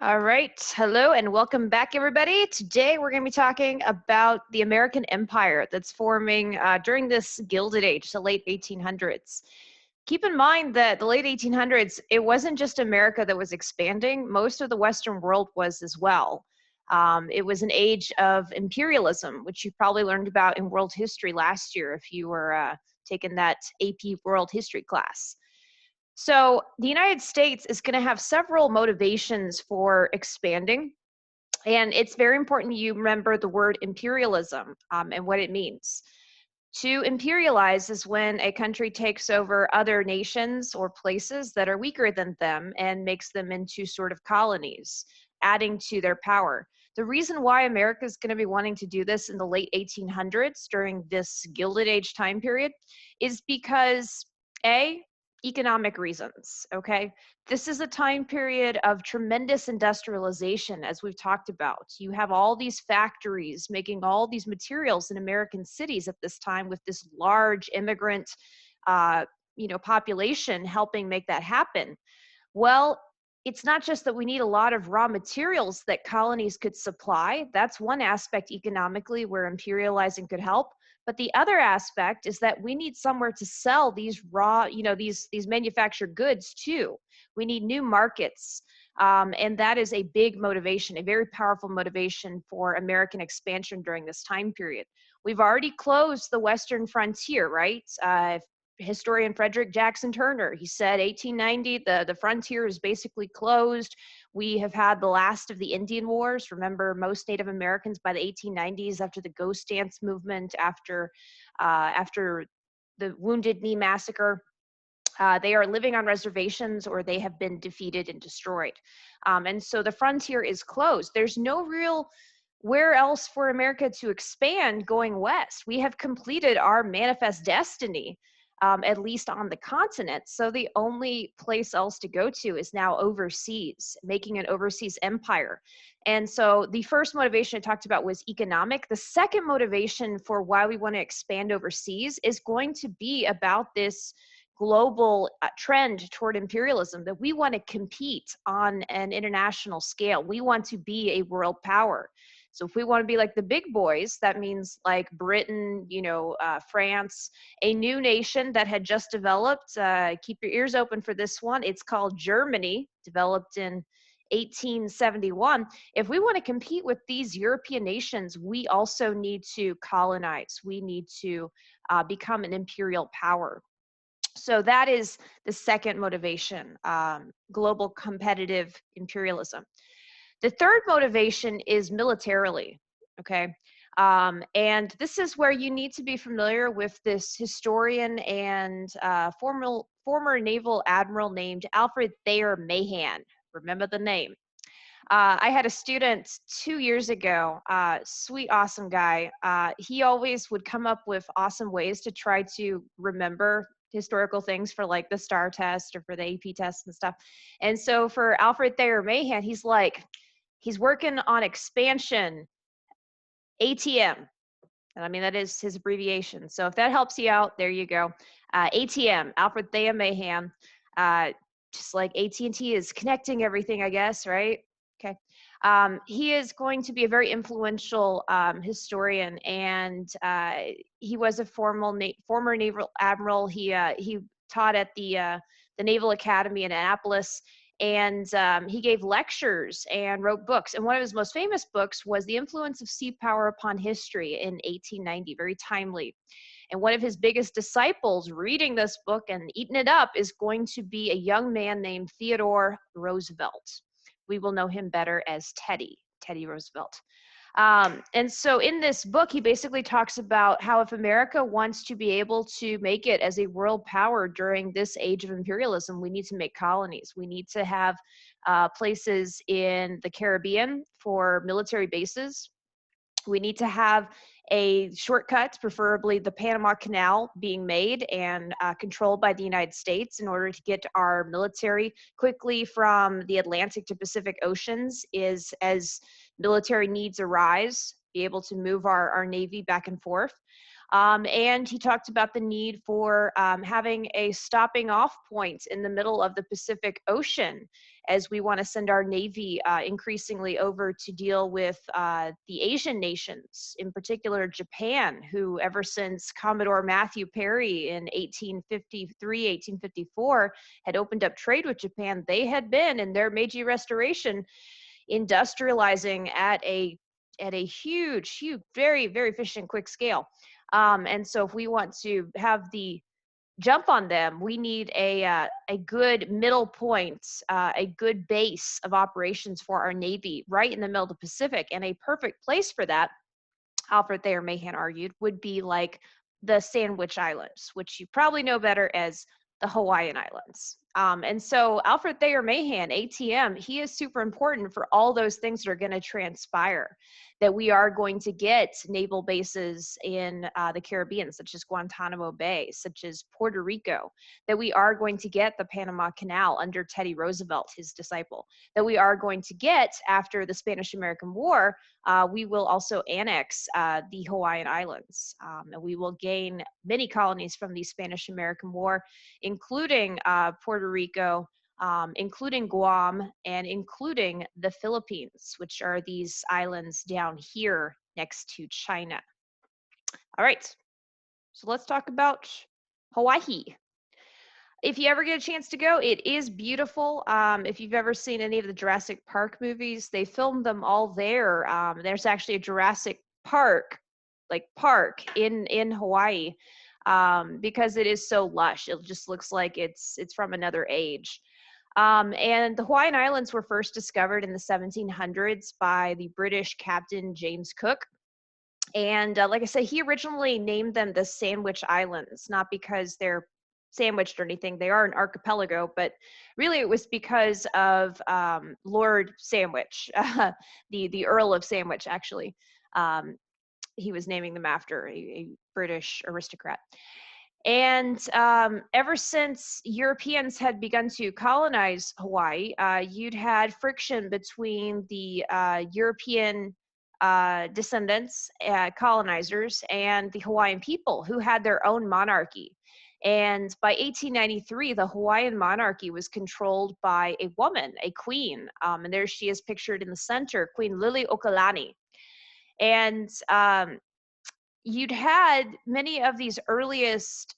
All right. Hello and welcome back, everybody. Today we're going to be talking about the American Empire that's forming during this Gilded Age, the late 1800s. Keep in mind that the late 1800s, it wasn't just America that was expanding, most of the Western world was as well. It was an age of imperialism, which you probably learned about in world history last year if you were taking that AP world history class. So the United States is going to have several motivations for expanding. And it's very important you remember the word imperialism and what it means. To imperialize is when a country takes over other nations or places that are weaker than them and makes them into sort of colonies, adding to their power. The reason why America is going to be wanting to do this in the late 1800s during this Gilded Age time period is because A, economic reasons, okay? This is a time period of tremendous industrialization, as we've talked about. You have all these factories making all these materials in American cities at this time with this large immigrant, uh, population helping make that happen. Well, it's not just that we need a lot of raw materials that colonies could supply. That's one aspect economically where imperializing could help. But the other aspect is that we need somewhere to sell these raw, these manufactured goods too. We need new markets. And that is a big motivation, a very powerful motivation for American expansion during this time period. We've already closed the Western frontier, right? Historian Frederick Jackson Turner. He said 1890, the frontier is basically closed. We have had the last of the Indian Wars. Remember, most Native Americans by the 1890s, after the Ghost Dance movement, after the Wounded Knee Massacre, they are living on reservations or they have been defeated and destroyed. And so the frontier is closed. There's no real where else for America to expand going west. We have completed our manifest destiny, at least on the continent. So the only place else to go to is now overseas, making an overseas empire. And so the first motivation I talked about was economic. The second motivation for why we want to expand overseas is going to be about this global trend toward imperialism, that we want to compete on an international scale. We want to be a world power. So if we want to be like the big boys, that means like Britain, France, a new nation that had just developed. Keep your ears open for this one. It's called Germany, developed in 1871. If we want to compete with these European nations, we also need to colonize. We need to become an imperial power. So that is the second motivation, global competitive imperialism. The third motivation is militarily, okay? And this is where you need to be familiar with this historian and former naval admiral named Alfred Thayer Mahan. Remember the name. I had a student 2 years ago, sweet, awesome guy. He always would come up with awesome ways to try to remember historical things for like the STAR test or for the AP test and stuff. And so for Alfred Thayer Mahan, he's working on expansion ATM. And I mean, that is his abbreviation. So if that helps you out, there you go. ATM, Alfred Thayer Mahan. Just like AT&T is connecting everything, I guess, right? Okay. He is going to be a very influential historian, and he was a former naval admiral. He taught at the Naval Academy in Annapolis, and he gave lectures and wrote books. And one of his most famous books was The Influence of Sea Power Upon History in 1890, very timely. And one of his biggest disciples reading this book and eating it up is going to be a young man named Theodore Roosevelt. We will know him better as Teddy Roosevelt. And so in this book, he basically talks about how if America wants to be able to make it as a world power during this age of imperialism, we need to make colonies. We need to have places in the Caribbean for military bases. We need to have a shortcut, preferably the Panama Canal, being made and controlled by the United States in order to get our military quickly from the Atlantic to Pacific Oceans is as military needs arise, be able to move our Navy back and forth. And he talked about the need for having a stopping off point in the middle of the Pacific Ocean. as we want to send our Navy increasingly over to deal with the Asian nations, in particular Japan, who ever since Commodore Matthew Perry in 1853, 1854 had opened up trade with Japan, they had been in their Meiji Restoration industrializing at a huge, very, very efficient, quick scale. And so if we want to have the jump on them, we need a good middle point, a good base of operations for our Navy right in the middle of the Pacific. And a perfect place for that, Alfred Thayer Mahan argued, would be like the Sandwich Islands, which you probably know better as the Hawaiian Islands. And so Alfred Thayer Mahan, ATM, he is super important for all those things that are going to transpire, that we are going to get naval bases in the Caribbean, such as Guantanamo Bay, such as Puerto Rico, that we are going to get the Panama Canal under Teddy Roosevelt, his disciple, that we are going to get after the Spanish-American War. We will also annex the Hawaiian Islands, and we will gain many colonies from the Spanish-American War, including Puerto Rico, including Guam, and including the Philippines, which are these islands down here next to China. All right, so let's talk about Hawaii. If you ever get a chance to go, it is beautiful. If you've ever seen any of the Jurassic Park movies, they filmed them all there. There's actually a Jurassic Park, like park in Hawaii, because it is so lush. It just looks like it's from another age. And the Hawaiian Islands were first discovered in the 1700s by the British Captain James Cook. And like I said, he originally named them the Sandwich Islands, not because they're sandwiched or anything. They are an archipelago, but really it was because of Lord Sandwich, the Earl of Sandwich, actually. He was naming them after a British aristocrat. And ever since Europeans had begun to colonize Hawaii, you'd had friction between the European descendants, colonizers, and the Hawaiian people who had their own monarchy. And by 1893, the Hawaiian monarchy was controlled by a woman, a queen. And there she is pictured in the center, Queen Liliuokalani. And you'd had many of these earliest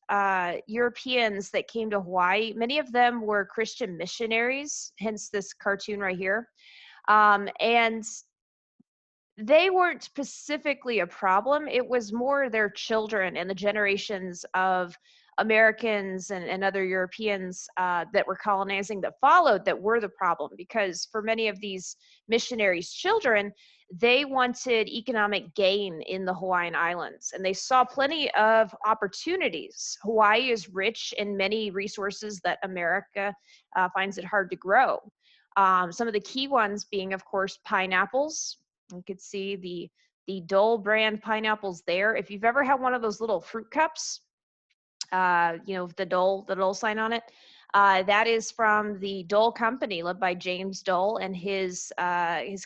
Europeans that came to Hawaii. Many of them were Christian missionaries, hence this cartoon right here. And they weren't specifically a problem. It was more their children and the generations of Americans and other Europeans that were colonizing that followed that were the problem. Because for many of these missionaries' children, they wanted economic gain in the Hawaiian Islands, and they saw plenty of opportunities. Hawaii is rich in many resources that America finds it hard to grow. Some of the key ones being, of course, pineapples. You could see the Dole brand pineapples there. If you've ever had one of those little fruit cups, the Dole sign on it, that is from the Dole Company, led by James Dole and his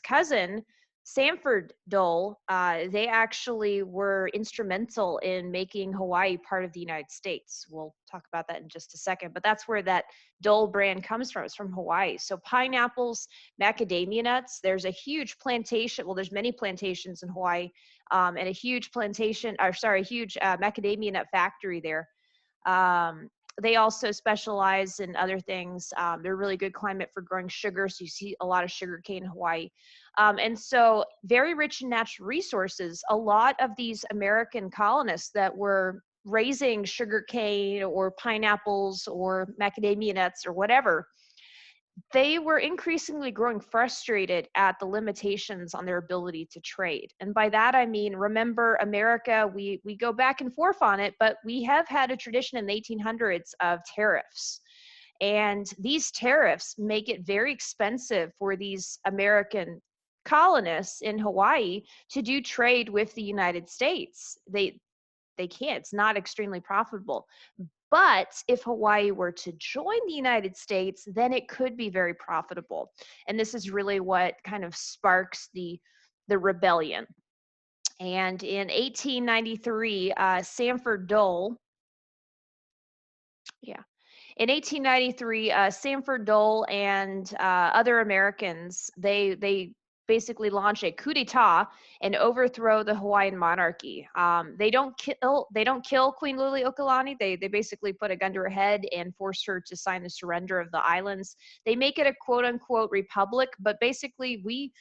cousin Sanford Dole. They actually were instrumental in making Hawaii part of the United States. We'll talk about that in just a second, but that's where that Dole brand comes from. It's from Hawaii. So pineapples, macadamia nuts. There's a huge plantation. Well, there's many plantations in Hawaii, and a huge macadamia nut factory there. They also specialize in other things. They're really good climate for growing sugar, so you see a lot of sugar cane in Hawaii. And so very rich in natural resources. A lot of these American colonists that were raising sugar cane or pineapples or macadamia nuts or whatever, they were increasingly growing frustrated at the limitations on their ability to trade. And by that, I mean, remember America, we go back and forth on it, but we have had a tradition in the 1800s of tariffs. And these tariffs make it very expensive for these American colonists in Hawaii to do trade with the United States. They can't, it's not extremely profitable. But if Hawaii were to join the United States, then it could be very profitable. And this is really what kind of sparks the rebellion. And in 1893, Sanford Dole, In 1893, Sanford Dole and other Americans, they basically launch a coup d'état and overthrow the Hawaiian monarchy. They don't kill Queen Liliuokalani. They basically put a gun to her head and force her to sign the surrender of the islands. They make it a quote unquote republic, but basically we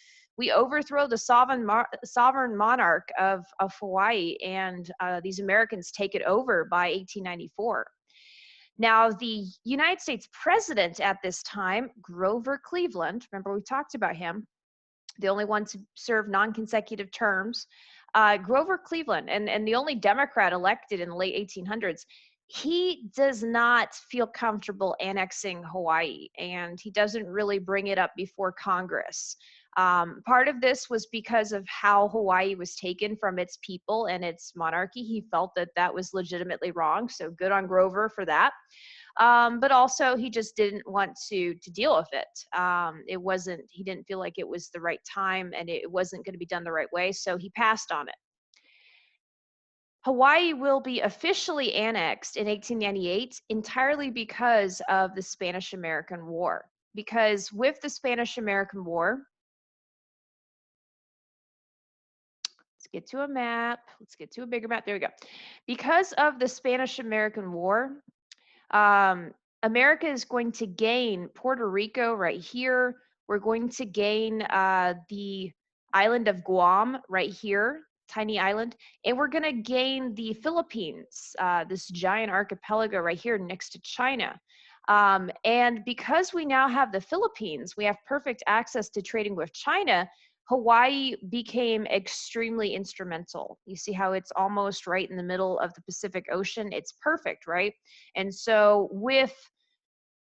overthrow the sovereign monarch of Hawaii, and these Americans take it over by 1894. Now, the United States president at this time, Grover Cleveland, remember we talked about him, the only one to serve non-consecutive terms, Grover Cleveland, and the only Democrat elected in the late 1800s, he does not feel comfortable annexing Hawaii, and he doesn't really bring it up before Congress. Part of this was because of how Hawaii was taken from its people and its monarchy. He felt that that was legitimately wrong, so good on Grover for that. But also he just didn't want to deal with it. It wasn't, he didn't feel like it was the right time and it wasn't going to be done the right way, so he passed on it. Hawaii will be officially annexed in 1898 entirely because of the Spanish-American War. Because with the Spanish-American War, let's get to a map. Let's get to a bigger map. There we go. Because of the Spanish-American War, um, America is going to gain Puerto Rico right here. We're going to gain the island of Guam right here, tiny island, and we're going to gain the Philippines, this giant archipelago right here next to China. And because we now have the Philippines, we have perfect access to trading with China. Hawaii became extremely instrumental. You see how it's almost right in the middle of the Pacific Ocean? It's perfect, right? And so with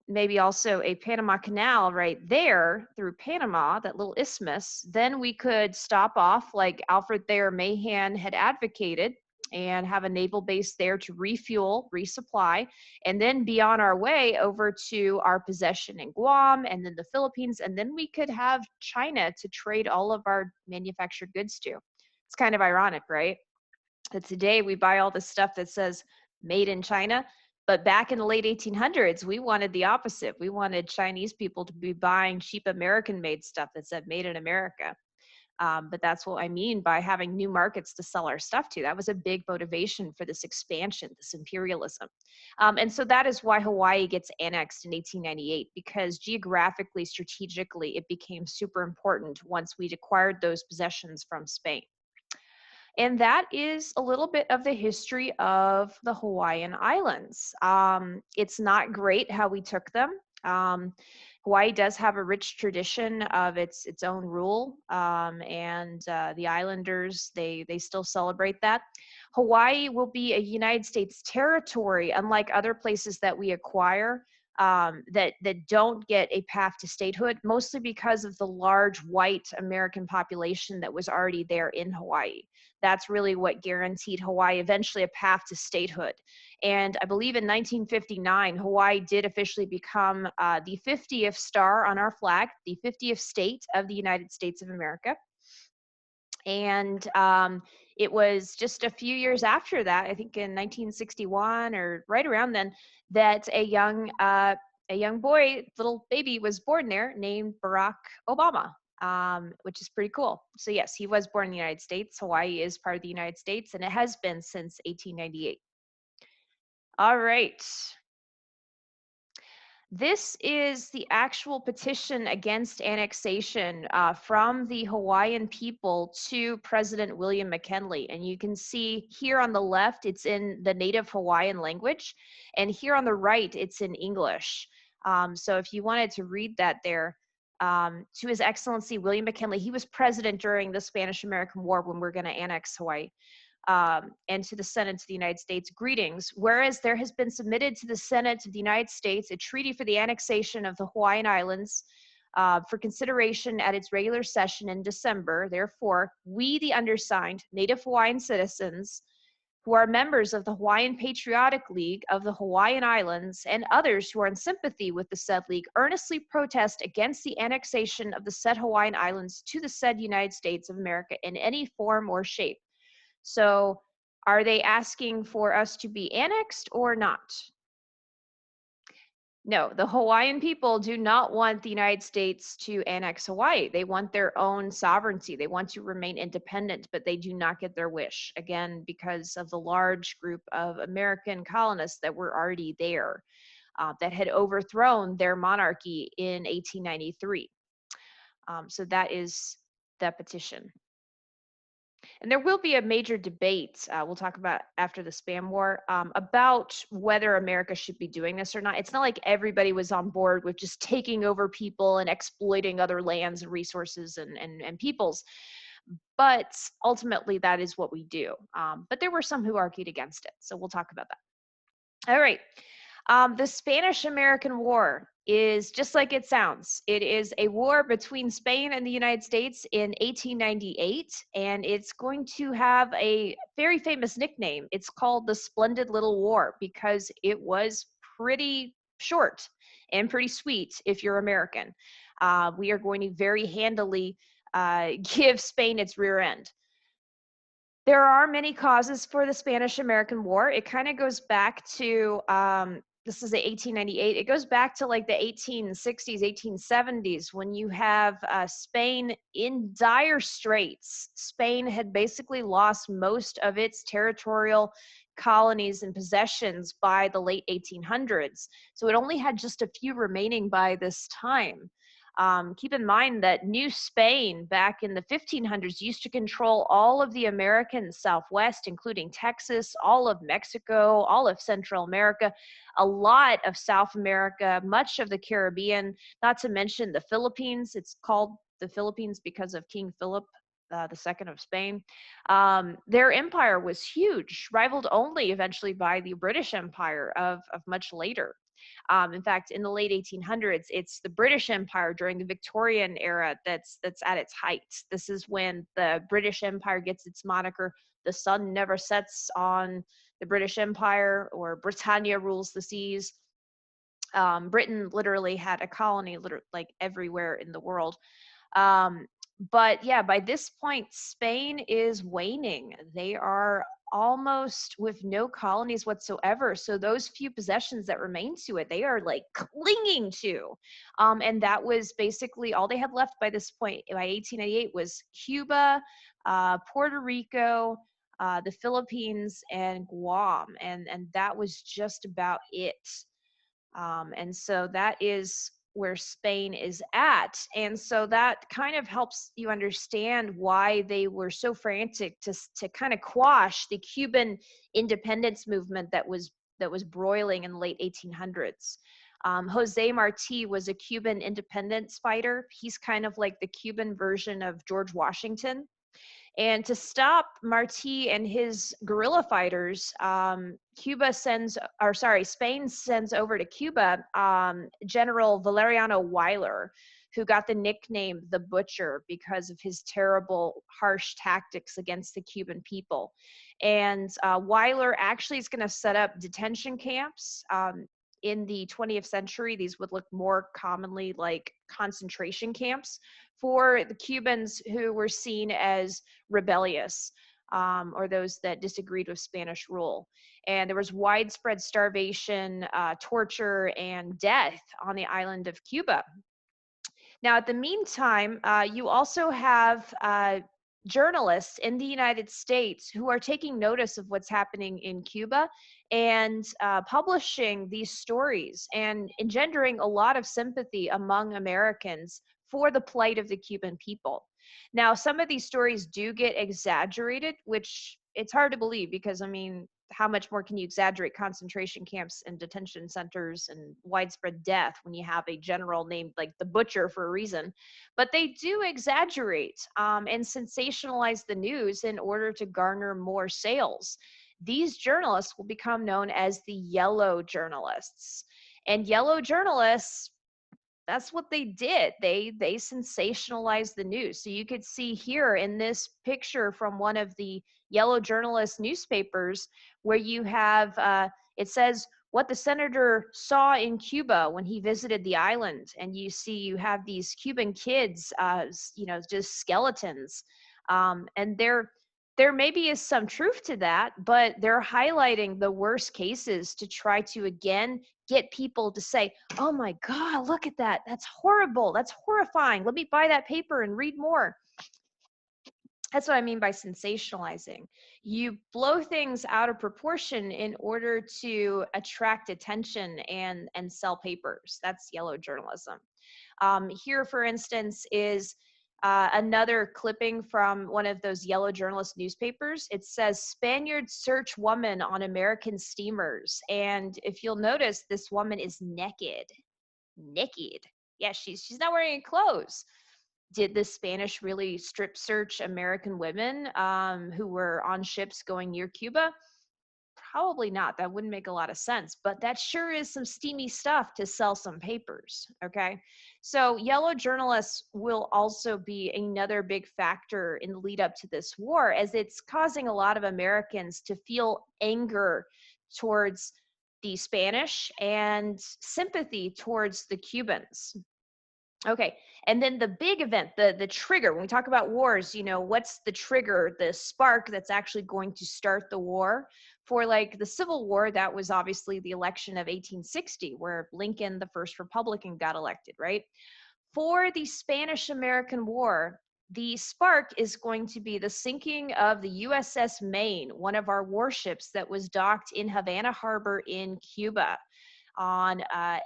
maybe also a Panama Canal right there through Panama, that little isthmus, then we could stop off like Alfred Thayer Mahan had advocated and have a naval base there to refuel, resupply, and then be on our way over to our possession in Guam and then the Philippines, and then we could have China to trade all of our manufactured goods to. It's kind of ironic, right? That today we buy all this stuff that says made in China, but back in the late 1800s, we wanted the opposite. We wanted Chinese people to be buying cheap American made stuff that said made in America. But that's what I mean by having new markets to sell our stuff to. That was a big motivation for this expansion, this imperialism. And so that is why Hawaii gets annexed in 1898, because geographically, strategically, it became super important once we'd acquired those possessions from Spain. And that is a little bit of the history of the Hawaiian Islands. It's not great how we took them. Hawaii does have a rich tradition of its own rule, and the Islanders, they still celebrate that. Hawaii will be a United States territory, unlike other places that we acquire. That don't get a path to statehood, mostly because of the large white American population that was already there in Hawaii. That's really what guaranteed Hawaii eventually a path to statehood. And I believe in 1959, Hawaii did officially become the 50th star on our flag, the 50th state of the United States of America. And it was just a few years after that, I think in 1961 or right around then, that a young boy, little baby, was born there named Barack Obama, which is pretty cool. So yes, he was born in the United States. Hawaii is part of the United States, and it has been since 1898. All right. This is the actual petition against annexation from the Hawaiian people to President William McKinley. And you can see here on the left, it's in the native Hawaiian language. And here on the right, it's in English. So if you wanted to read that there, to His Excellency William McKinley, he was president during the Spanish-American War when we're going to annex Hawaii. And to the Senate of the United States, greetings. Whereas there has been submitted to the Senate of the United States a treaty for the annexation of the Hawaiian Islands for consideration at its regular session in December, therefore, we, the undersigned, Native Hawaiian citizens, who are members of the Hawaiian Patriotic League of the Hawaiian Islands, and others who are in sympathy with the said league, earnestly protest against the annexation of the said Hawaiian Islands to the said United States of America in any form or shape. So are they asking for us to be annexed or not? No, the Hawaiian people do not want the United States to annex Hawaii. They want their own sovereignty. They want to remain independent, but they do not get their wish, again, because of the large group of American colonists that were already there, that had overthrown their monarchy in 1893. So that is the petition. And there will be a major debate, we'll talk about after the spam war, about whether America should be doing this or not. It's not like everybody was on board with just taking over people and exploiting other lands and resources and peoples. But ultimately, that is what we do. But there were some who argued against it. So we'll talk about that. All right. The Spanish-American War is just like it sounds. It is a war between Spain and the United States in 1898, and it's going to have a very famous nickname. It's called the Splendid Little War because it was pretty short and pretty sweet if you're American. We are going to very handily give Spain its rear end. There are many causes for the Spanish-American War. It kind of goes back to, this is the 1898, it goes back to like the 1860s, 1870s, when you have Spain in dire straits. Spain had basically lost most of its territorial colonies and possessions by the late 1800s. So it only had just a few remaining by this time. Keep in mind that New Spain back in the 1500s used to control all of the American Southwest, including Texas, all of Mexico, all of Central America, a lot of South America, much of the Caribbean, not to mention the Philippines. It's called the Philippines because of King Philip the second of Spain. Their empire was huge, rivaled only eventually by the British Empire of much later. In fact, in the late 1800s, it's the British Empire during the Victorian era that's at its height. This is when the British Empire gets its moniker, "The sun never sets on the British Empire," or "Britannia rules the seas." Britain literally had a colony like everywhere in the world. But yeah, by this point, Spain is waning. They are almost with no colonies whatsoever. So those few possessions that remain to it, they are like clinging to. And that was basically all they had left by this point. By 1898 was Cuba, Puerto Rico, the Philippines, and Guam. And that was just about it. And so that is where Spain is at. And so that kind of helps you understand why they were so frantic to kind of quash the Cuban independence movement that was broiling in the late 1800s. Jose Marti was a Cuban independence fighter. He's kind of like the Cuban version of George Washington. And to stop Marti and his guerrilla fighters, Spain sends over to Cuba General Valeriano Weyler, who got the nickname the Butcher because of his terrible, harsh tactics against the Cuban people. And Weyler actually is going to set up detention camps. In the 20th century, these would look more commonly like concentration camps for the Cubans who were seen as rebellious, or those that disagreed with Spanish rule. And there was widespread starvation, torture, and death on the island of Cuba. Now, at the meantime, you also have journalists in the United States who are taking notice of what's happening in Cuba and publishing these stories and engendering a lot of sympathy among Americans for the plight of the Cuban people. Now, some of these stories do get exaggerated, which it's hard to believe because, I mean, how much more can you exaggerate concentration camps and detention centers and widespread death when you have a general named like the Butcher for a reason? But they do exaggerate and sensationalize the news in order to garner more sales. These journalists will become known as the yellow journalists. And yellow journalists, that's what they did. They sensationalized the news. So you could see here in this picture from one of the yellow journalist newspapers where you have it says what the senator saw in Cuba when he visited the island, and you have these Cuban kids, just skeletons, and they're there maybe is some truth to that, but they're highlighting the worst cases to try to, again, get people to say, oh my God, look at that. That's horrible. That's horrifying. Let me buy that paper and read more. That's what I mean by sensationalizing. You blow things out of proportion in order to attract attention and sell papers. That's yellow journalism. Here, for instance, is another clipping from one of those yellow journalist newspapers. It says, Spaniards search woman on American steamers. And if you'll notice, this woman is naked. Naked. Yeah, she's not wearing any clothes. Did the Spanish really strip search American women who were on ships going near Cuba? Probably not. That wouldn't make a lot of sense, but that sure is some steamy stuff to sell some papers, okay? So yellow journalists will also be another big factor in the lead up to this war, as it's causing a lot of Americans to feel anger towards the Spanish and sympathy towards the Cubans. Okay, and then the big event, the trigger, when we talk about wars, you know, what's the trigger, the spark that's actually going to start the war? For like the Civil War, that was obviously the election of 1860, where Lincoln, the first Republican, got elected, right? For the Spanish-American War, the spark is going to be the sinking of the USS Maine, one of our warships that was docked in Havana Harbor in Cuba on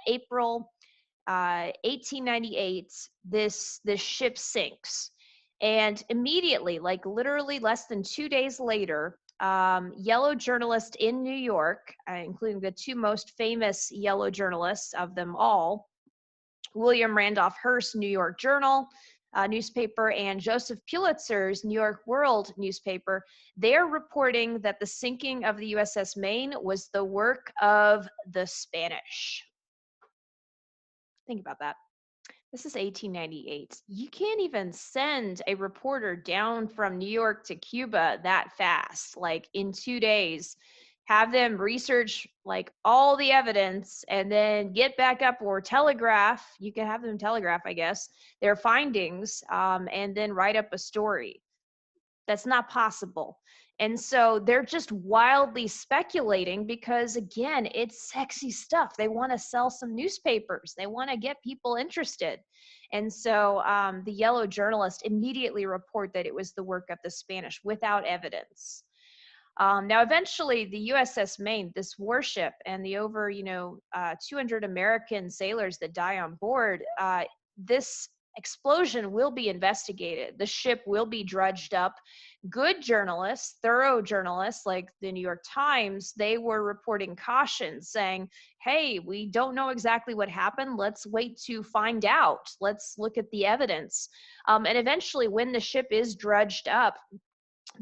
April 1898. This ship sinks, and immediately, like literally less than 2 days later, yellow journalists in New York, including the two most famous yellow journalists of them all, William Randolph Hearst's New York Journal newspaper and Joseph Pulitzer's New York World newspaper, they're reporting that the sinking of the USS Maine was the work of the Spanish. Think about that. This is 1898. You can't even send a reporter down from New York to Cuba that fast, like in 2 days. Have them research like all the evidence and then get back up, or telegraph. You can have them telegraph, I guess, their findings, and then write up a story. That's not possible. And so they're just wildly speculating because, again, it's sexy stuff. They want to sell some newspapers. They want to get people interested. And so the yellow journalists immediately report that it was the work of the Spanish without evidence. Now, eventually, the USS Maine, this warship, and the over 200 American sailors that die on board, this explosion will be investigated. The ship will be dredged up. Good journalists, thorough journalists like the New York Times, they were reporting cautions saying, hey, we don't know exactly what happened. Let's wait to find out. Let's look at the evidence. And eventually, when the ship is dredged up,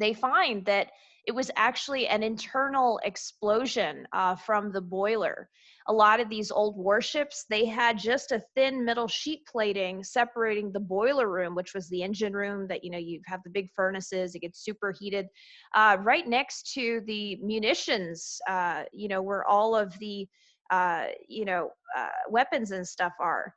they find that it was actually an internal explosion from the boiler. A lot of these old warships, they had just a thin metal sheet plating separating the boiler room, which was the engine room that, you have the big furnaces, it gets super heated, right next to the munitions, where all of the, weapons and stuff are.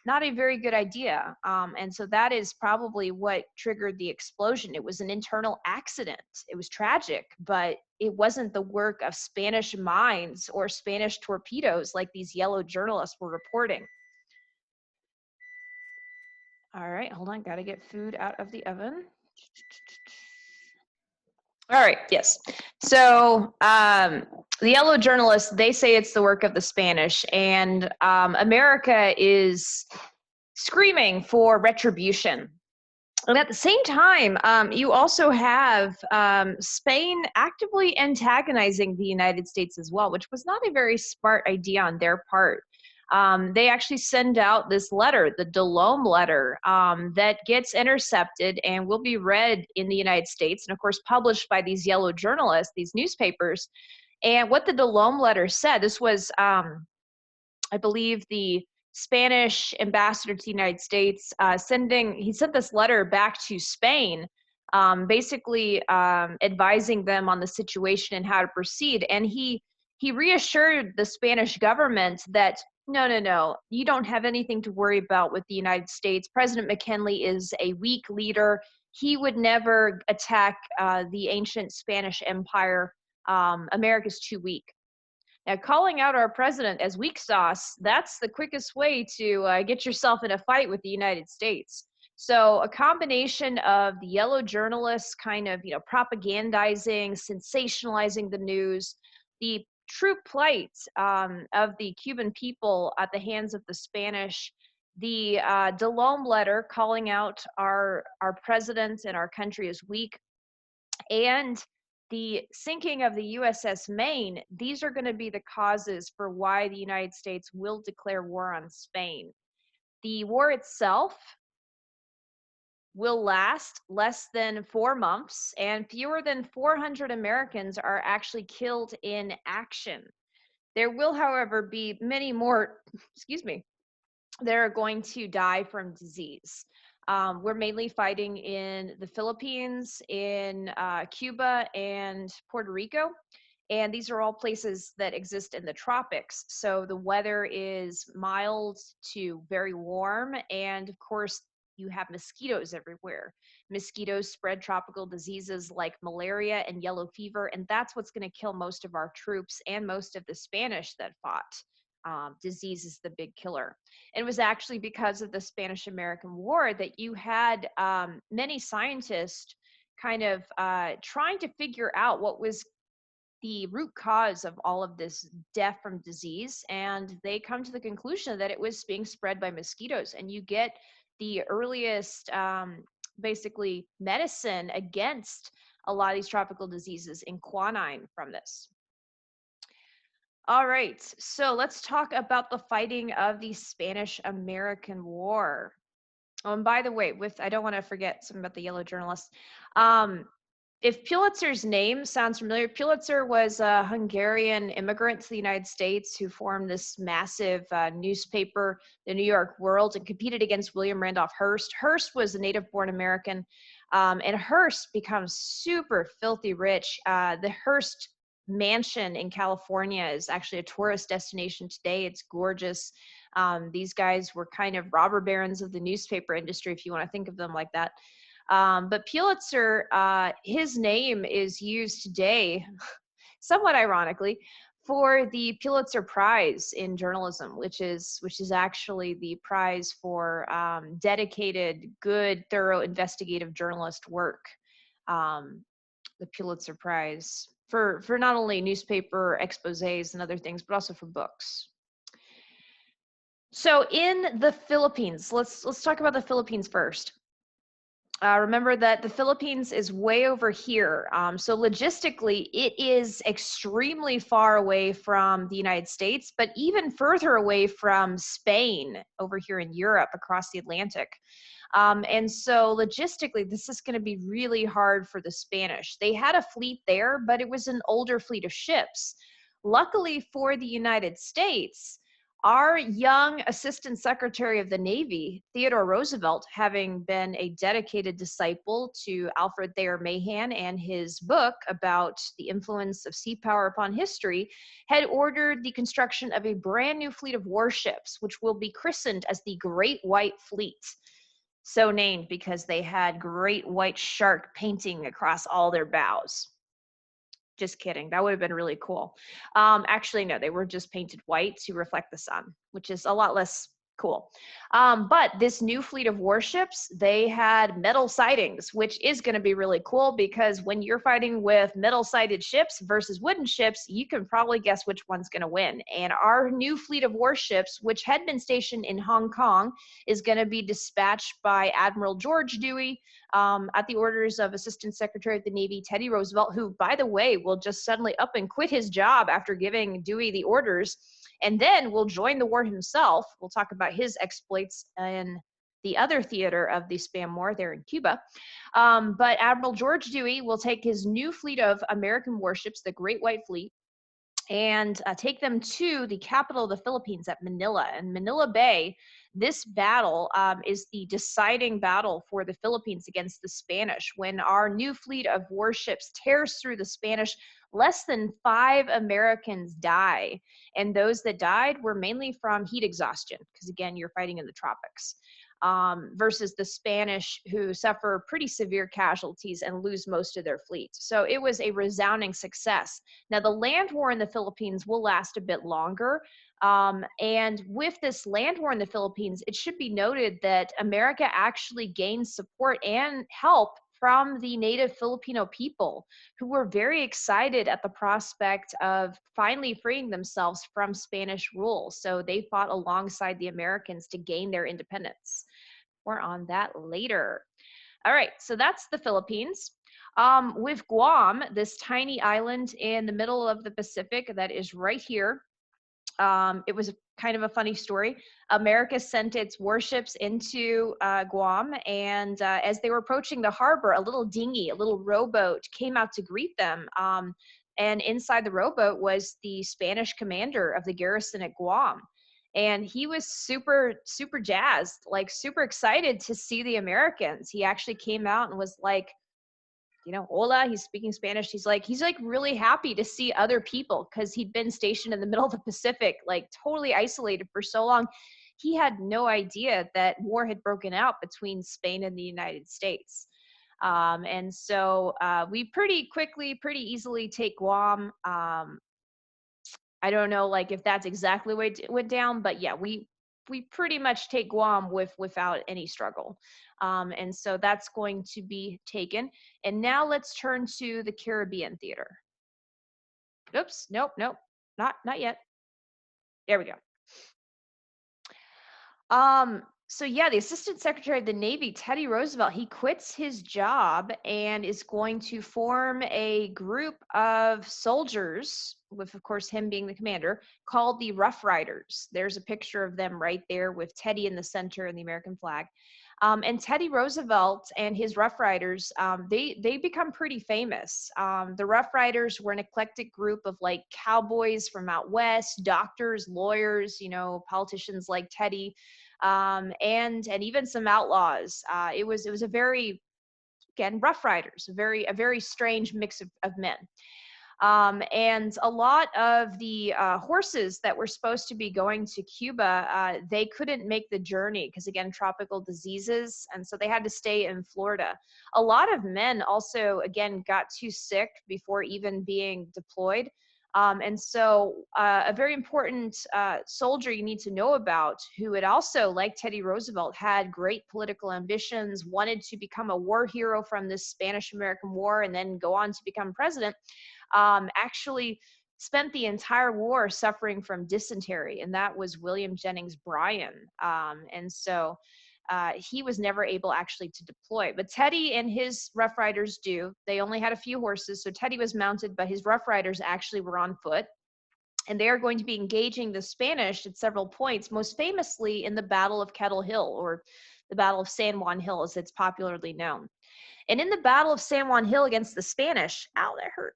Not a very good idea. And so that is probably what triggered the explosion. It was an internal accident. It was tragic, but it wasn't the work of Spanish mines or Spanish torpedoes like these yellow journalists were reporting. All right, hold on, gotta get food out of the oven. All right, yes. So the yellow journalists, they say it's the work of the Spanish, and America is screaming for retribution. And at the same time, you also have Spain actively antagonizing the United States as well, which was not a very smart idea on their part. They actually send out this letter, the Delome letter, that gets intercepted and will be read in the United States, and of course published by these yellow journalists, these newspapers. And what the Delome letter said, this was, I believe, the Spanish ambassador to the United States he sent this letter back to Spain, basically advising them on the situation and how to proceed. And he reassured the Spanish government that no, you don't have anything to worry about with the United States. President McKinley is a weak leader. he would never attack the ancient Spanish Empire. America's too weak. Now, calling out our president as weak sauce, that's the quickest way to get yourself in a fight with the United States. So a combination of the yellow journalists kind of, propagandizing, sensationalizing the news, the true plight of the Cuban people at the hands of the Spanish, the DeLome letter calling out our president and our country as weak, and the sinking of the USS Maine, these are going to be the causes for why the United States will declare war on Spain. The war itself will last less than 4 months, and fewer than 400 Americans are actually killed in action. There will, however, be many more, excuse me, that are going to die from disease. We're mainly fighting in the Philippines, in Cuba, and Puerto Rico. And these are all places that exist in the tropics. So the weather is mild to very warm. And of course, you have mosquitoes everywhere. Mosquitoes spread tropical diseases like malaria and yellow fever. And that's what's going to kill most of our troops and most of the Spanish that fought. Disease is the big killer. And it was actually because of the Spanish-American War that you had many scientists kind of trying to figure out what was the root cause of all of this death from disease. And they come to the conclusion that it was being spread by mosquitoes. And you get the earliest, basically, medicine against a lot of these tropical diseases in quinine from this. All right, so let's talk about the fighting of the Spanish-American War. Oh, and by the way, I don't want to forget something about the yellow journalists. If Pulitzer's name sounds familiar, Pulitzer was a Hungarian immigrant to the United States who formed this massive newspaper, the New York World, and competed against William Randolph Hearst. Hearst was a native-born American, and Hearst becomes super filthy rich. The Hearst mansion in California is actually a tourist destination today. It's gorgeous. These guys were kind of robber barons of the newspaper industry, if you want to think of them like that. But Pulitzer, his name is used today, somewhat ironically, for the Pulitzer Prize in journalism, which is actually the prize for dedicated, good, thorough, investigative journalist work. The Pulitzer Prize for not only newspaper exposés and other things, but also for books. So in the Philippines, let's talk about the Philippines first. Remember that the Philippines is way over here. So logistically, it is extremely far away from the United States, but even further away from Spain over here in Europe across the Atlantic. And so logistically, this is going to be really hard for the Spanish. They had a fleet there, but it was an older fleet of ships. Luckily for the United States, our young Assistant Secretary of the Navy, Theodore Roosevelt, having been a dedicated disciple to Alfred Thayer Mahan and his book about the influence of sea power upon history, had ordered the construction of a brand new fleet of warships, which will be christened as the Great White Fleet. So named because they had great white shark painting across all their bows. Just kidding. That would have been really cool. Actually, no, they were just painted white to reflect the sun, which is a lot less cool. But this new fleet of warships, they had metal sidings, which is going to be really cool because when you're fighting with metal-sided ships versus wooden ships, you can probably guess which one's going to win. And our new fleet of warships, which had been stationed in Hong Kong, is going to be dispatched by Admiral George Dewey at the orders of Assistant Secretary of the Navy Teddy Roosevelt, who, by the way, will just suddenly up and quit his job after giving Dewey the orders, and then will join the war himself. We'll talk about his exploits in the other theater of the Spam War there in Cuba. But Admiral George Dewey will take his new fleet of American warships, the Great White Fleet, and take them to the capital of the Philippines at Manila. And Manila Bay, this battle is the deciding battle for the Philippines against the Spanish. When our new fleet of warships tears through the Spanish, less than 5 Americans die. And those that died were mainly from heat exhaustion, because again, you're fighting in the tropics. versus the Spanish, who suffer pretty severe casualties and lose most of their fleet. So it was a resounding success. Now, the land war in the Philippines will last a bit longer. And with this land war in the Philippines, it should be noted that America actually gained support and help from the native Filipino people, who were very excited at the prospect of finally freeing themselves from Spanish rule. So they fought alongside the Americans to gain their independence. More on that later. All right, so that's the Philippines. With Guam, this tiny island in the middle of the Pacific that is right here, it was kind of a funny story. America sent its warships into Guam, and as they were approaching the harbor, a little dinghy, a little rowboat came out to greet them. And inside the rowboat was the Spanish commander of the garrison at Guam. And he was super, super jazzed, like super excited to see the Americans. He actually came out and was like, hola, he's speaking Spanish. He's like really happy to see other people, because he'd been stationed in the middle of the Pacific, like totally isolated for so long. He had no idea that war had broken out between Spain and the United States. And so we pretty quickly, pretty easily take Guam. I don't know, like, if that's exactly the way it went down, but yeah, we pretty much take Guam without any struggle. And so that's going to be taken. And now let's turn to the Caribbean theater. Oops, nope, nope, not yet. There we go. So yeah, the Assistant Secretary of the Navy, Teddy Roosevelt, he quits his job and is going to form a group of soldiers, with of course him being the commander, called the Rough Riders. There's a picture of them right there with Teddy in the center and the American flag. And Teddy Roosevelt and his Rough Riders, they become pretty famous. The Rough Riders were an eclectic group of like cowboys from out west, doctors, lawyers, politicians like Teddy, and even some outlaws. It was a very, again, Rough Riders, a very strange mix of men. And a lot of the horses that were supposed to be going to Cuba, they couldn't make the journey because, again, tropical diseases. And so they had to stay in Florida. A lot of men also, again, got too sick before even being deployed. And so a very important soldier you need to know about, who had also, like Teddy Roosevelt, had great political ambitions, wanted to become a war hero from this Spanish-American War and then go on to become president, actually spent the entire war suffering from dysentery, and that was William Jennings Bryan. And so he was never able actually to deploy. But Teddy and his Rough Riders do. They only had a few horses, so Teddy was mounted, but his Rough Riders actually were on foot. And they are going to be engaging the Spanish at several points, most famously in the Battle of Kettle Hill, or the Battle of San Juan Hill, as it's popularly known. And in the Battle of San Juan Hill against the Spanish, ow, that hurt.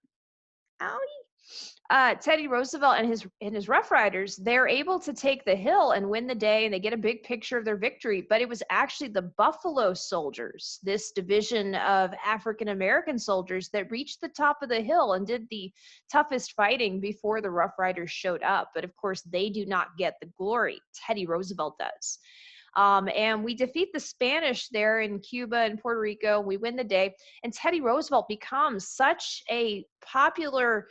Teddy Roosevelt and his Rough Riders, they're able to take the hill and win the day, and they get a big picture of their victory. But it was actually the Buffalo Soldiers, this division of African American soldiers, that reached the top of the hill and did the toughest fighting before the Rough Riders showed up. But of course, they do not get the glory. Teddy Roosevelt does. And we defeat the Spanish there in Cuba and Puerto Rico. We win the day, and Teddy Roosevelt becomes such a popular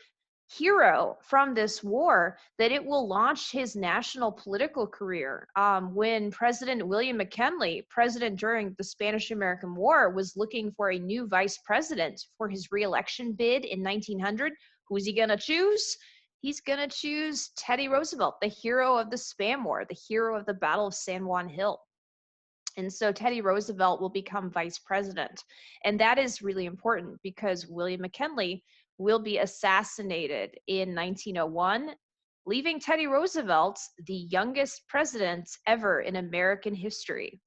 hero from this war that it will launch his national political career. When President William McKinley, president during the Spanish-American War, was looking for a new vice president for his re-election bid in 1900, who's he gonna choose? He's going to choose Teddy Roosevelt, the hero of the Spam War, the hero of the Battle of San Juan Hill. And so Teddy Roosevelt will become vice president. And that is really important because William McKinley will be assassinated in 1901, leaving Teddy Roosevelt the youngest president ever in American history.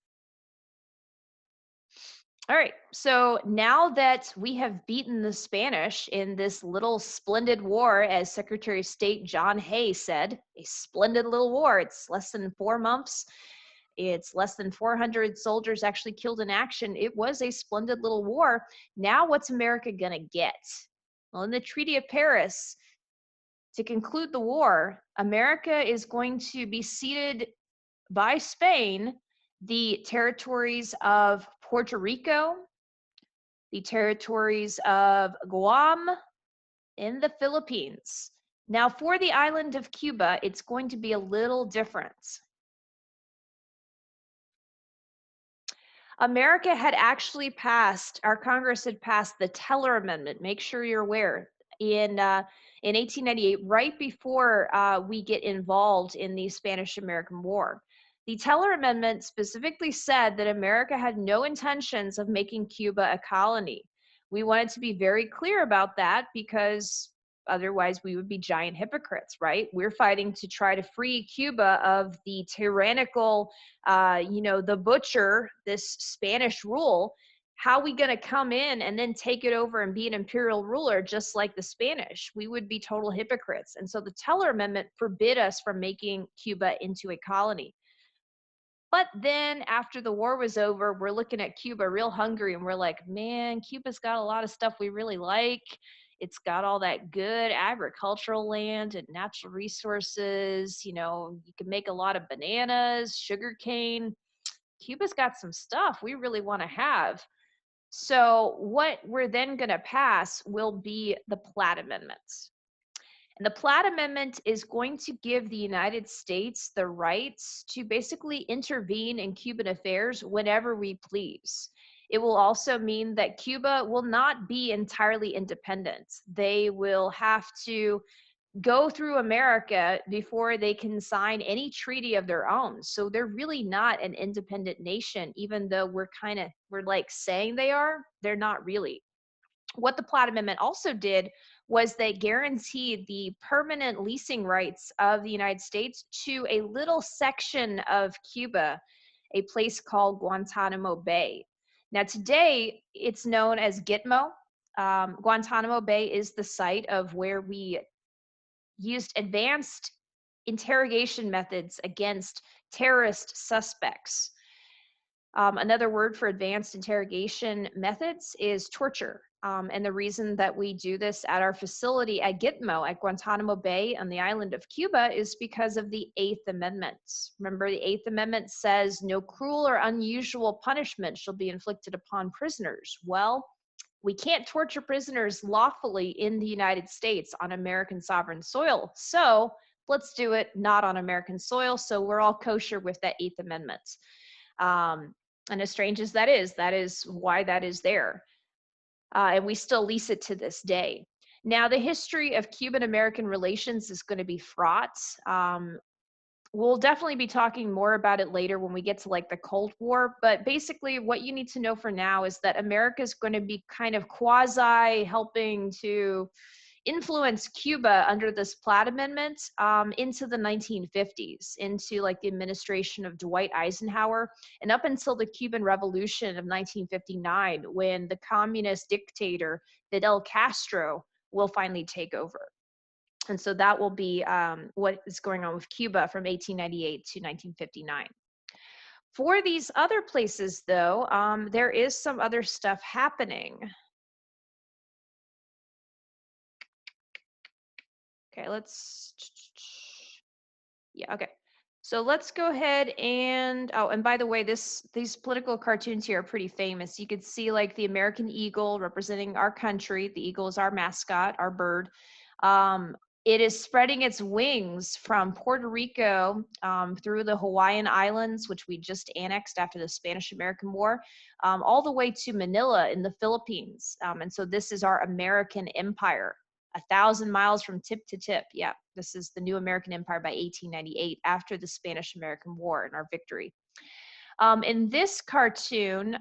All right, so now that we have beaten the Spanish in this little splendid war, as Secretary of State John Hay said, a splendid little war. It's less than 4 months. It's less than 400 soldiers actually killed in action. It was a splendid little war. Now what's America gonna get? Well, in the Treaty of Paris, to conclude the war, America is going to be ceded by Spain the territories of Puerto Rico, the territories of Guam, and the Philippines. Now, for the island of Cuba, it's going to be a little different. America had actually passed, our Congress had passed the Teller Amendment. Make sure you're aware. In 1898, right before we get involved in the Spanish-American War. The Teller Amendment specifically said that America had no intentions of making Cuba a colony. We wanted to be very clear about that because otherwise we would be giant hypocrites, right? We're fighting to try to free Cuba of the tyrannical the butcher, this Spanish rule. How are we going to come in and then take it over and be an imperial ruler just like the Spanish? We would be total hypocrites. And so the Teller Amendment forbid us from making Cuba into a colony. But then after the war was over, we're looking at Cuba real hungry and we're like, man, Cuba's got a lot of stuff we really like. It's got all that good agricultural land and natural resources. You can make a lot of bananas, sugar cane. Cuba's got some stuff we really want to have. So, what we're then going to pass will be the Platt Amendments. And the Platt Amendment is going to give the United States the rights to basically intervene in Cuban affairs whenever we please. It will also mean that Cuba will not be entirely independent. They will have to go through America before they can sign any treaty of their own. So they're really not an independent nation, even though we're like saying they are, they're not really. What the Platt Amendment also did was they guaranteed the permanent leasing rights of the United States to a little section of Cuba, a place called Guantanamo Bay. Now, today it's known as Gitmo. Guantanamo Bay is the site of where we used advanced interrogation methods against terrorist suspects. Another word for advanced interrogation methods is torture. And the reason that we do this at our facility at Gitmo, at Guantanamo Bay on the island of Cuba, is because of the Eighth Amendment. Remember, the Eighth Amendment says no cruel or unusual punishment shall be inflicted upon prisoners. Well, we can't torture prisoners lawfully in the United States on American sovereign soil. So let's do it not on American soil. So we're all kosher with that Eighth Amendment. And as strange as that is why that is there. And we still lease it to this day. Now, the history of Cuban-American relations is going to be fraught. We'll definitely be talking more about it later when we get to like the Cold War. But basically, what you need to know for now is that America is going to be kind of quasi helping to influence Cuba under this Platt Amendment into the 1950s, into like the administration of Dwight Eisenhower, and up until the Cuban Revolution of 1959, when the communist dictator Fidel Castro will finally take over. And so that will be what is going on with Cuba from 1898 to 1959. For these other places, though, there is some other stuff happening. Okay, okay. So let's go ahead and, oh, and by the way, these political cartoons here are pretty famous. You could see like the American eagle representing our country. The eagle is our mascot, our bird. It is spreading its wings from Puerto Rico through the Hawaiian Islands, which we just annexed after the Spanish-American War, all the way to Manila in the Philippines. And so this is our American empire. 1,000 miles from tip to tip. Yeah, this is the new American empire by 1898 after the Spanish-American War and our victory. In this cartoon,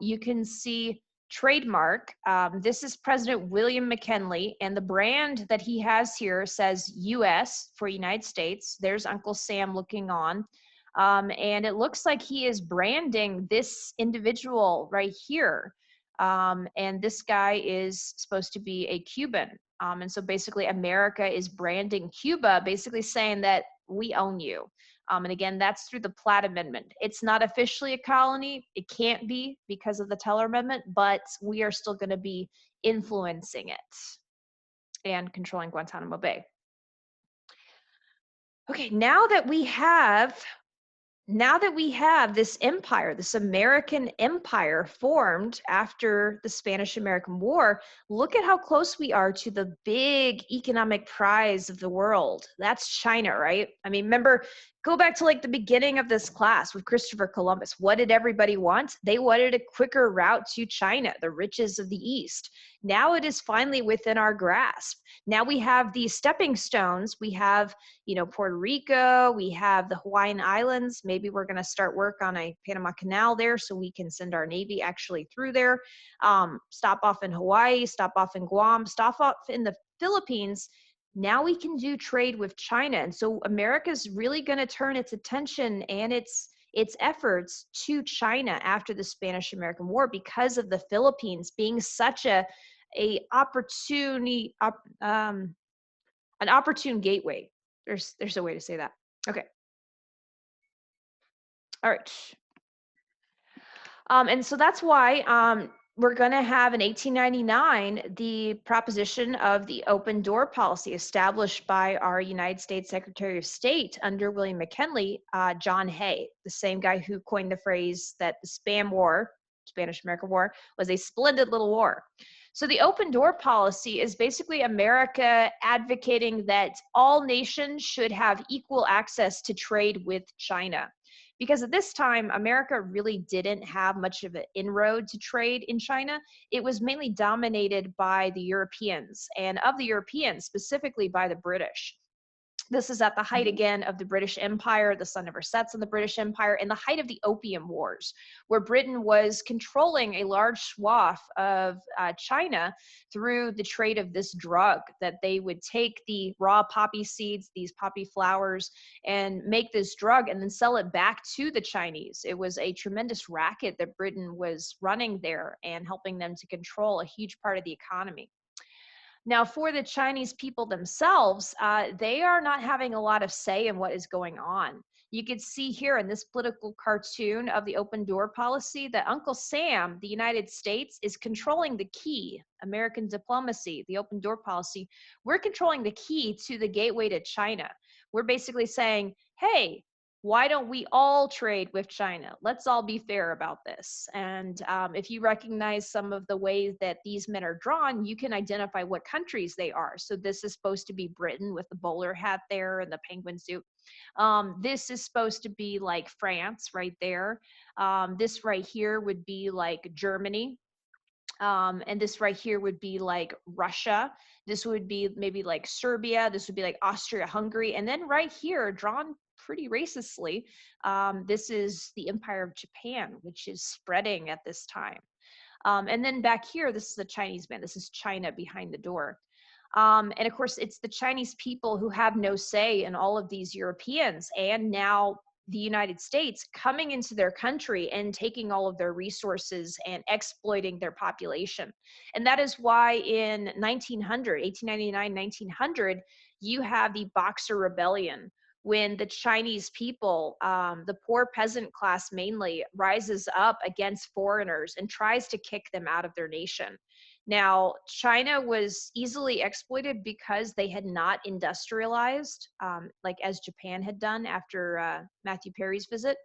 you can see trademark. This is President William McKinley, and the brand that he has here says US for United States. There's Uncle Sam looking on. And it looks like he is branding this individual right here. And this guy is supposed to be a Cuban. And so basically America is branding Cuba, basically saying that we own you. And again, that's through the Platt Amendment. It's not officially a colony. It can't be because of the Teller Amendment, but we are still going to be influencing it and controlling Guantanamo Bay. Okay, now that we have now that we have this empire, this American empire formed after the Spanish American War, look at how close we are to the big economic prize of the world. That's China, right? I mean, remember, go back to like the beginning of this class with Christopher Columbus. What did everybody want? They wanted a quicker route to China, the riches of the East. Now it is finally within our grasp. Now we have these stepping stones. We have, Puerto Rico, we have the Hawaiian Islands. Maybe we're going to start work on a Panama Canal there so we can send our Navy actually through there. Stop off in Hawaii, stop off in Guam, stop off in the Philippines. Now we can do trade with China. And so America's really going to turn its attention and its efforts to China after the Spanish American War because of the Philippines being such a opportunity an opportune gateway. There's a way to say that. Okay. All right. And so that's why we're going to have in 1899 the proposition of the open door policy established by our United States Secretary of State under William McKinley, John Hay, the same guy who coined the phrase that the Spanish American War, was a splendid little war. So the open door policy is basically America advocating that all nations should have equal access to trade with China. Because at this time, America really didn't have much of an inroad to trade in China. It was mainly dominated by the Europeans, and of the Europeans, specifically by the British. This is at the height again of the British Empire. The sun never sets in the British Empire, and the height of the Opium Wars, where Britain was controlling a large swath of China through the trade of this drug, that they would take the raw poppy seeds, these poppy flowers, and make this drug and then sell it back to the Chinese. It was a tremendous racket that Britain was running there and helping them to control a huge part of the economy. Now, for the Chinese people themselves, they are not having a lot of say in what is going on. You could see here in this political cartoon of the open door policy that Uncle Sam, the United States, is controlling the key. American diplomacy, the open door policy, we're controlling the key to the gateway to China. We're basically saying, hey, why don't we all trade with China? Let's all be fair about this. And if you recognize some of the ways that these men are drawn, you can identify what countries they are. So this is supposed to be Britain with the bowler hat there and the penguin suit. This is supposed to be like France right there. This right here would be like Germany. And this right here would be like Russia. This would be maybe like Serbia. This would be like Austria, Hungary. And then right here, drawn pretty racistly, this is the Empire of Japan, which is spreading at this time. And then back here, this is the Chinese man. This is China behind the door. And of course, it's the Chinese people who have no say in all of these Europeans and now the United States coming into their country and taking all of their resources and exploiting their population. And that is why in 1899, 1900, you have the Boxer Rebellion, when the Chinese people, the poor peasant class mainly, rises up against foreigners and tries to kick them out of their nation. Now, China was easily exploited because they had not industrialized, like as Japan had done after Matthew Perry's visit.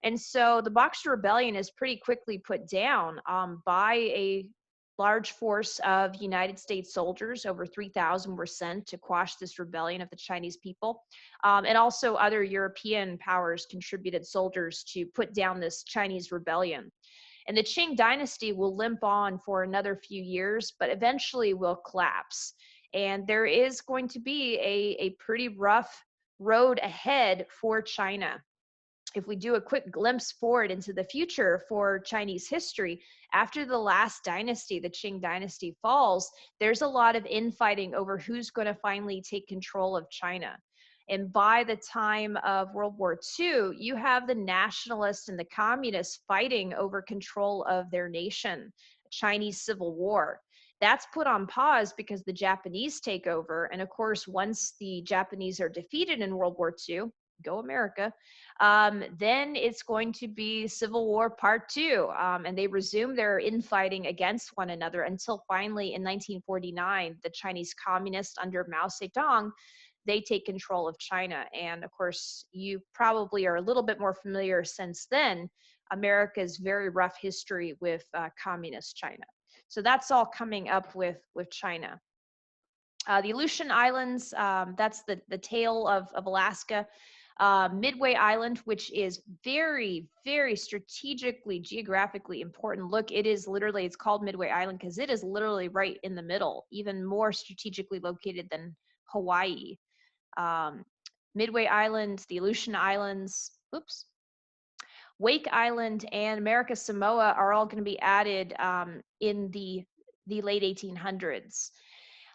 And so the Boxer Rebellion is pretty quickly put down by a large force of United States soldiers. Over 3,000 were sent to quash this rebellion of the Chinese people. And also other European powers contributed soldiers to put down this Chinese rebellion. And the Qing dynasty will limp on for another few years, but eventually will collapse. And there is going to be a pretty rough road ahead for China. If we do a quick glimpse forward into the future for Chinese history, after the last dynasty, the Qing dynasty, falls, there's a lot of infighting over who's going to finally take control of China. And by the time of World War II, you have the nationalists and the communists fighting over control of their nation, Chinese Civil War. That's put on pause because the Japanese take over. And of course, once the Japanese are defeated in World War II, go America, then it's going to be Civil War Part 2. And they resume their infighting against one another until finally in 1949, the Chinese communists under Mao Zedong they take control of China. And of course, you probably are a little bit more familiar since then, America's very rough history with communist China. So that's all coming up with China. The Aleutian Islands, that's the tail of Alaska. Midway Island, which is very, very strategically, geographically important. Look, it is literally, it's called Midway Island because it is literally right in the middle, even more strategically located than Hawaii. Um, Midway Island, the Aleutian Islands, oops, Wake Island, and America Samoa are all going to be added in the late 1800s.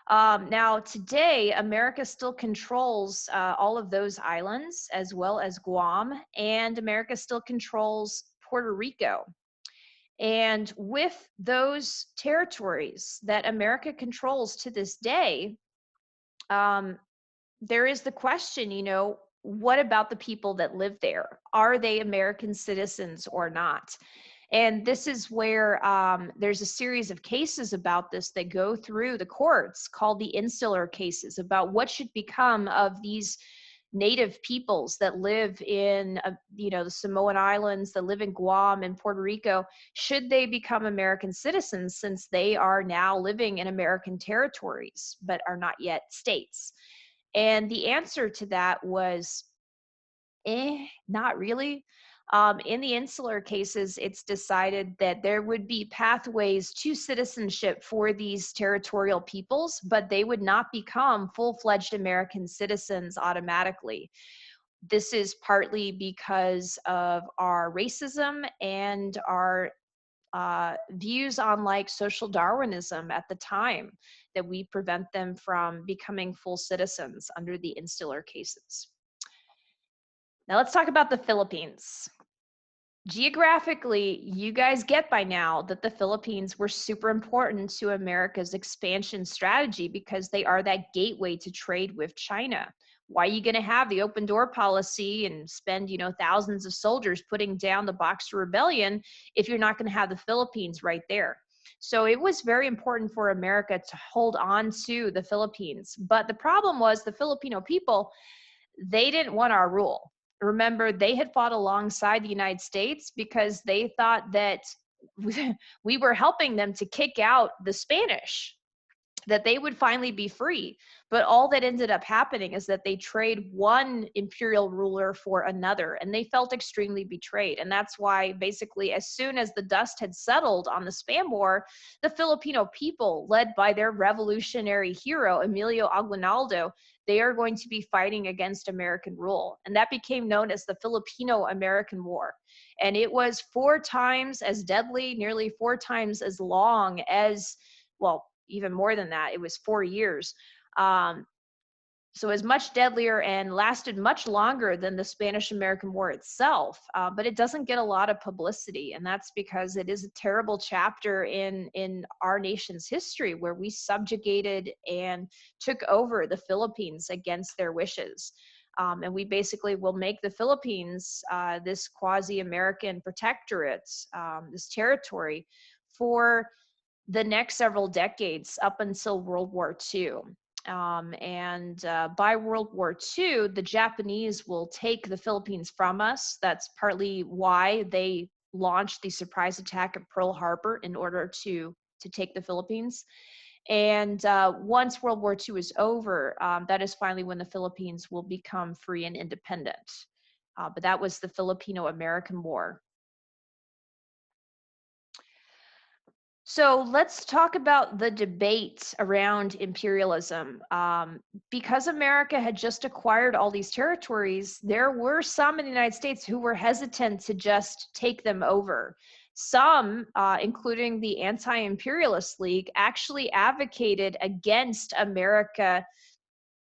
Now, today, America still controls all of those islands, as well as Guam, and America still controls Puerto Rico. And with those territories that America controls to this day, there is the question, what about the people that live there? Are they American citizens or not? And this is where there's a series of cases about this that go through the courts called the insular cases about what should become of these native peoples that live in, the Samoan Islands, that live in Guam and Puerto Rico. Should they become American citizens since they are now living in American territories, but are not yet states? And the answer to that was, not really. In the insular cases, it's decided that there would be pathways to citizenship for these territorial peoples, but they would not become full-fledged American citizens automatically. This is partly because of our racism and our views on like social Darwinism at the time, that we prevent them from becoming full citizens under the insular cases. Now let's talk about the Philippines. Geographically, you guys get by now that the Philippines were super important to America's expansion strategy because they are that gateway to trade with China. Why are you going to have the open door policy and spend, thousands of soldiers putting down the Boxer Rebellion if you're not going to have the Philippines right there? So it was very important for America to hold on to the Philippines. But the problem was the Filipino people, they didn't want our rule. Remember, they had fought alongside the United States because they thought that we were helping them to kick out the Spanish, that they would finally be free. But all that ended up happening is that they trade one imperial ruler for another, and they felt extremely betrayed. And that's why basically as soon as the dust had settled on the Spam War, the Filipino people, led by their revolutionary hero, Emilio Aguinaldo, they are going to be fighting against American rule. And that became known as the Filipino-American War. And it was 4 times as deadly, nearly 4 times as long as, well, even more than that. It was 4 years. So it was much deadlier and lasted much longer than the Spanish-American War itself, but it doesn't get a lot of publicity, and that's because it is a terrible chapter in our nation's history where we subjugated and took over the Philippines against their wishes. And we basically will make the Philippines this quasi-American protectorate, this territory, for the next several decades up until World War II. By World War II, the Japanese will take the Philippines from us. That's partly why they launched the surprise attack at Pearl Harbor in order to take the Philippines. And once World War II is over, that is finally when the Philippines will become free and independent. But that was the Filipino-American War. So let's talk about the debate around imperialism. Because America had just acquired all these territories, there were some in the United States who were hesitant to just take them over. Some, including the Anti-Imperialist League, actually advocated against America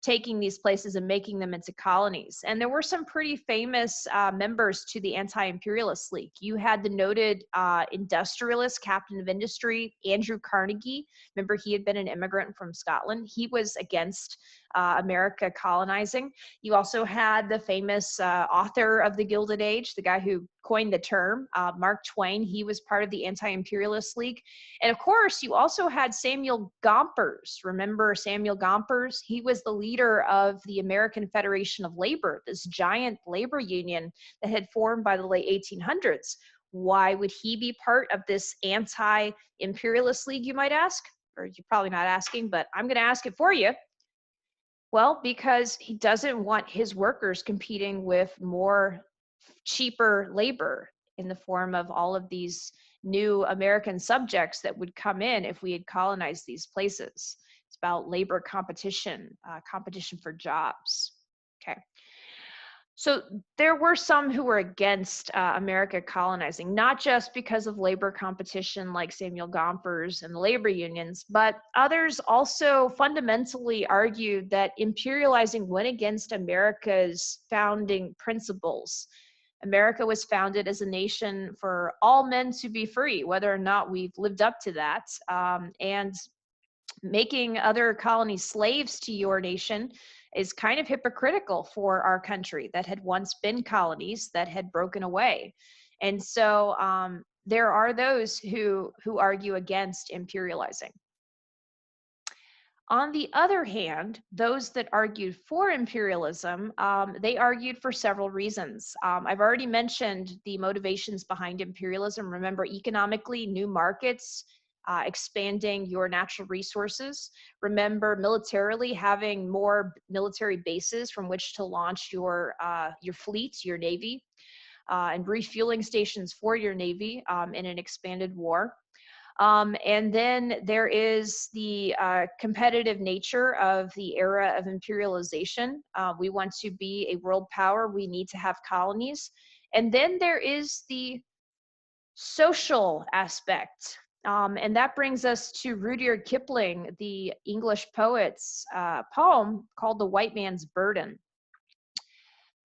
taking these places and making them into colonies. And there were some pretty famous members to the Anti-Imperialist League. You had the noted industrialist, captain of industry, Andrew Carnegie. Remember, he had been an immigrant from Scotland. He was against America colonizing. You also had the famous author of the Gilded Age, the guy who coined the term. Mark Twain, he was part of the Anti-Imperialist League. And of course, you also had Samuel Gompers. Remember Samuel Gompers? He was the leader of the American Federation of Labor, this giant labor union that had formed by the late 1800s. Why would he be part of this anti-imperialist league, you might ask? Or you're probably not asking, but I'm going to ask it for you. Well, because he doesn't want his workers competing with more cheaper labor in the form of all of these new American subjects that would come in if we had colonized these places. It's about labor competition, competition for jobs. Okay. So there were some who were against America colonizing, not just because of labor competition like Samuel Gompers and the labor unions, but others also fundamentally argued that imperializing went against America's founding principles. America was founded as a nation for all men to be free, whether or not we've lived up to that. And making other colonies slaves to your nation is kind of hypocritical for our country that had once been colonies that had broken away. And so there are those who argue against imperializing. On the other hand, those that argued for imperialism, they argued for several reasons. I've already mentioned the motivations behind imperialism. Remember, economically, new markets, expanding your natural resources. Remember, militarily, having more military bases from which to launch your fleet, your navy, and refueling stations for your navy in an expanded war. And then there is the competitive nature of the era of imperialization. We want to be a world power. We need to have colonies. And then there is the social aspect. And that brings us to Rudyard Kipling, the English poet's poem called The White Man's Burden.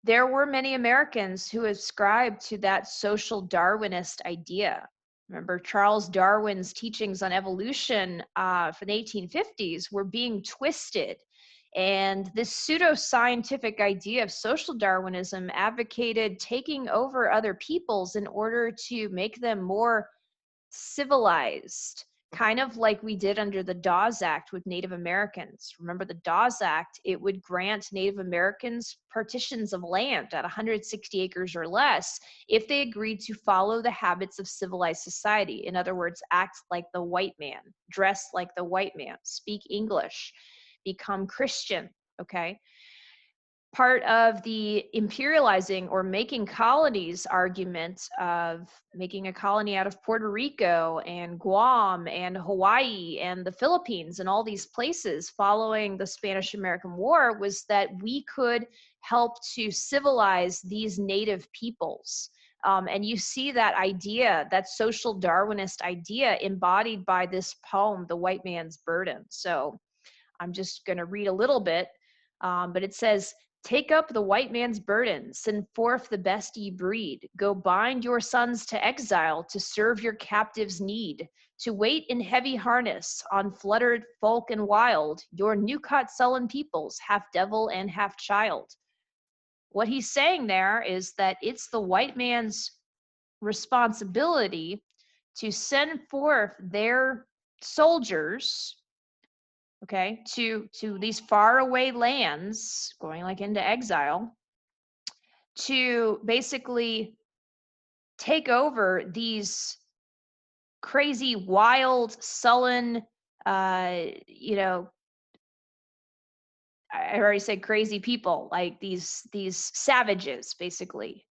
There were many Americans who ascribed to that social Darwinist idea. Remember, Charles Darwin's teachings on evolution for the 1850s were being twisted. And this pseudo-scientific idea of social Darwinism advocated taking over other peoples in order to make them more civilized, kind of like we did under the Dawes Act with Native Americans. Remember the Dawes Act, it would grant Native Americans partitions of land at 160 acres or less if they agreed to follow the habits of civilized society. In other words, act like the white man, dress like the white man, speak English, become Christian, okay? Part of the imperializing or making colonies argument of making a colony out of Puerto Rico and Guam and Hawaii and the Philippines and all these places following the Spanish-American War was that we could help to civilize these native peoples. And you see that idea, that social Darwinist idea embodied by this poem, The White Man's Burden. So I'm just going to read a little bit, but it says, "Take up the white man's burden, send forth the best ye breed. Go bind your sons to exile to serve your captives' need. To wait in heavy harness on fluttered folk and wild, your new-cut sullen peoples, half devil and half child." What he's saying there is that it's the white man's responsibility to send forth their soldiers, okay, to these faraway lands, going like into exile, to basically take over these crazy, wild, sullen, you know, I already said crazy people, like these savages, basically.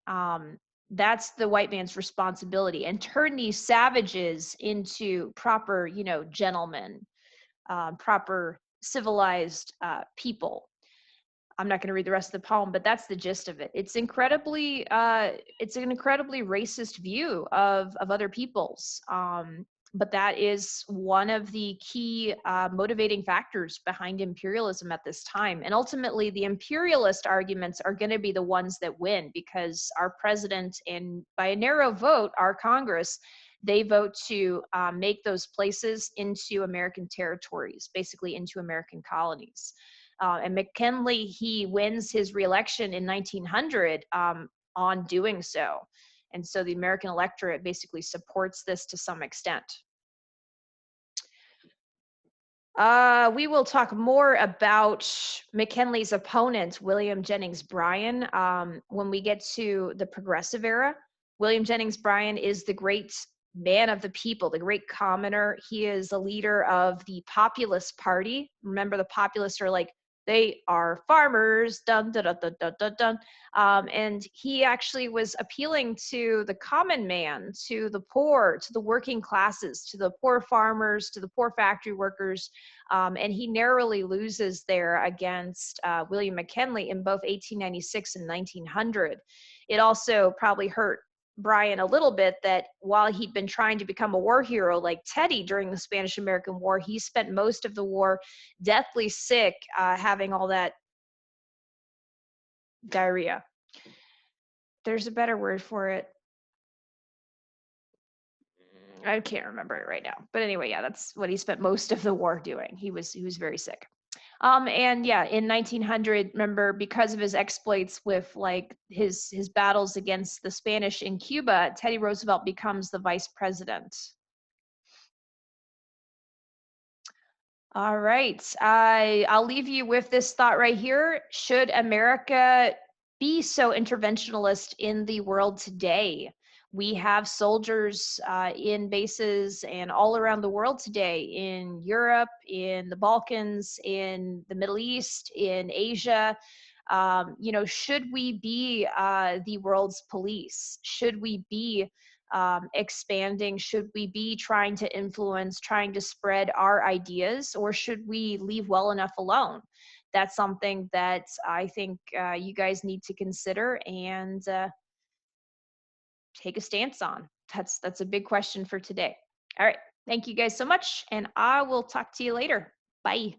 That's the white man's responsibility, and turn these savages into proper, you know, gentlemen, proper civilized people. I'm not going to read the rest of the poem, but that's the gist of it. It's an incredibly racist view of other peoples. But that is one of the key motivating factors behind imperialism at this time. And ultimately, the imperialist arguments are going to be the ones that win, because our president, and by a narrow vote, our Congress, they vote to make those places into American territories, basically into American colonies. And McKinley, he wins his reelection in 1900 on doing so. And so the American electorate basically supports this to some extent. We will talk more about McKinley's opponent, William Jennings Bryan, when we get to the Progressive Era. William Jennings Bryan is the great man of the people, the great commoner. He is a leader of the Populist Party. Remember, the Populists are like, they are farmers, dun dun dun dun dun dun dun. And he actually was appealing to the common man, to the poor, to the working classes, to the poor farmers, to the poor factory workers. And he narrowly loses there against William McKinley in both 1896 and 1900. It also probably hurt Bryan a little bit that while he'd been trying to become a war hero like Teddy during the Spanish-American War, he spent most of the war deathly sick, having all that diarrhea. There's a better word for it. I can't remember it right now. But anyway, yeah, that's what he spent most of the war doing. He was very sick. And yeah, in 1900, remember, because of his exploits with like his battles against the Spanish in Cuba, Teddy Roosevelt becomes the vice president. All right, I'll leave you with this thought right here. Should America be so interventionalist in the world today? We have soldiers in bases and all around the world today, in Europe, in the Balkans, in the Middle East, in Asia. Should we be the world's police? Should we be expanding? Should we be trying to influence, trying to spread our ideas, or should we leave well enough alone? That's something that I think you guys need to consider and take a stance on. That's a big question for today. All right. Thank you guys so much, and I will talk to you later. Bye.